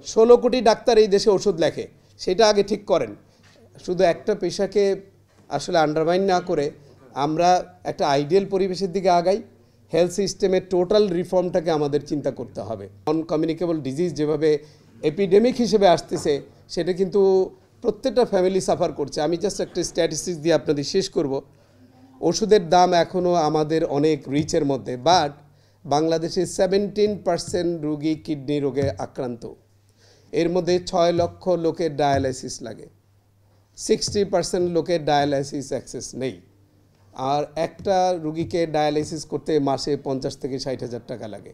16 কোটি ডাক্তার এই দেশে ওষুধ লেখে, সেটা আগে ঠিক করেন। শুধু একটা পেশাকে আসলে আন্ডারমাইন না করে আমরা একটা আইডিয়াল পরিবেশের দিকে আগাই। হেলথ সিস্টেমের টোটাল রিফর্মটাকে আমাদের চিন্তা করতে হবে। নন কমিউনিকেবল ডিজিজ যেভাবে এপিডেমিক হিসেবে আসতেছে, সেটা কিন্তু প্রত্যেকটা ফ্যামিলি সাফার করছে। আমি জাস্ট একটা স্ট্যাটিস্টিক্স দিয়ে আপনাদের শেষ করব। ওষুধের দাম এখনও আমাদের অনেক রিচের মধ্যে, বাট বাংলাদেশে 17% রোগী কিডনি রোগে আক্রান্ত। এর মধ্যে 6 লক্ষ লোকের ডায়ালাইসিস লাগে, 60% লোকের ডায়ালাইসিস অ্যাক্সেস নেই। আর একটা রুগীকে ডায়ালাইসিস করতে মাসে 50 থেকে 60 হাজার টাকা লাগে।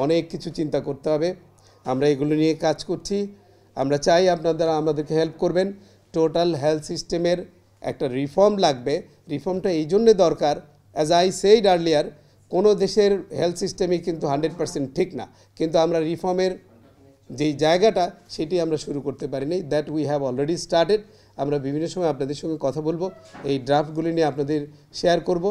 অনেক কিছু চিন্তা করতে হবে। আমরা এগুলো নিয়ে কাজ করছি। আমরা চাই আপনারা আমাদেরকে হেল্প করবেন। টোটাল হেলথ সিস্টেমের একটা রিফর্ম লাগবে। রিফর্মটা এই জন্যে দরকার, অ্যাজ আই সেইড আর্লিয়ার, কোনো দেশের হেলথ সিস্টেমই কিন্তু 100% ঠিক না, কিন্তু আমরা রিফর্মের যেই জায়গাটা সেটি আমরা শুরু করতে পারিনি। That we have already started. আমরা বিভিন্ন সময় আপনাদের সঙ্গে কথা বলবো, এই ড্রাফটগুলি নিয়ে আপনাদের শেয়ার করব।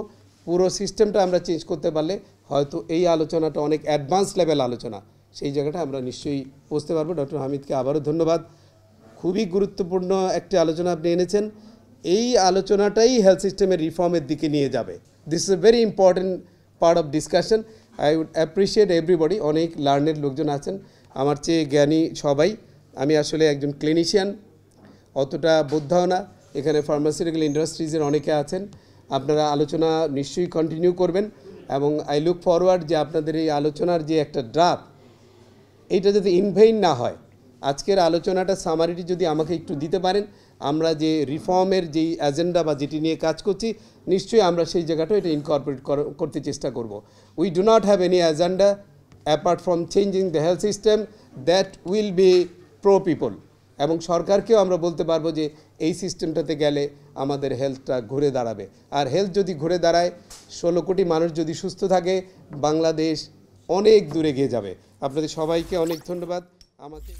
পুরো সিস্টেমটা আমরা চেঞ্জ করতে পারলে হয়তো এই আলোচনাটা অনেক অ্যাডভান্স লেভেল আলোচনা, সেই জায়গাটা আমরা নিশ্চয়ই পৌঁছতে পারবো। ডক্টর হামিদকে আবারও ধন্যবাদ। খুবই গুরুত্বপূর্ণ একটি আলোচনা আপনি এনেছেন। এই আলোচনাটাই হেলথ সিস্টেমের রিফর্মের দিকে নিয়ে যাবে। This is a very important part of discussion. I would appreciate everybody. অনেক লার্নেড লোকজন আছেন, আমার চেয়ে জ্ঞানী সবাই। আমি আসলে একজন ক্লিনিশিয়ান, অতটা বোদ্ধাও না। এখানে ফার্মাসিউটিক্যাল ইন্ডাস্ট্রিজের অনেকে আছেন। আপনারা আলোচনা নিশ্চয়ই কন্টিনিউ করবেন এবং আই লুক ফরওয়ার্ড যে আপনাদের এই আলোচনার যে একটা ড্রাফট, এইটা যদি ইনভেইন না হয়। আজকের আলোচনাটা সামারিটি যদি আমাকে একটু দিতে পারেন, আমরা যে রিফর্মের যেই এজেন্ডা বা যেটি নিয়ে কাজ করছি, নিশ্চয়ই আমরা সেই জায়গাটা এটা ইনকর্পোরেট করতে চেষ্টা করব। We do not have any agenda apart from changing the health system that will be pro people. এবং সরকারকেও আমরা বলতে পারবো যে এই সিস্টেমটাতে গেলে আমাদের হেলথটা ঘুরে দাঁড়াবে। আর হেলথ যদি ঘুরে দাঁড়ায়, 16 কোটি মানুষ যদি সুস্থ থাকে, বাংলাদেশ অনেক দূরে গিয়ে যাবে। আপনাদের সবাইকে অনেক ধন্যবাদ। আমাকে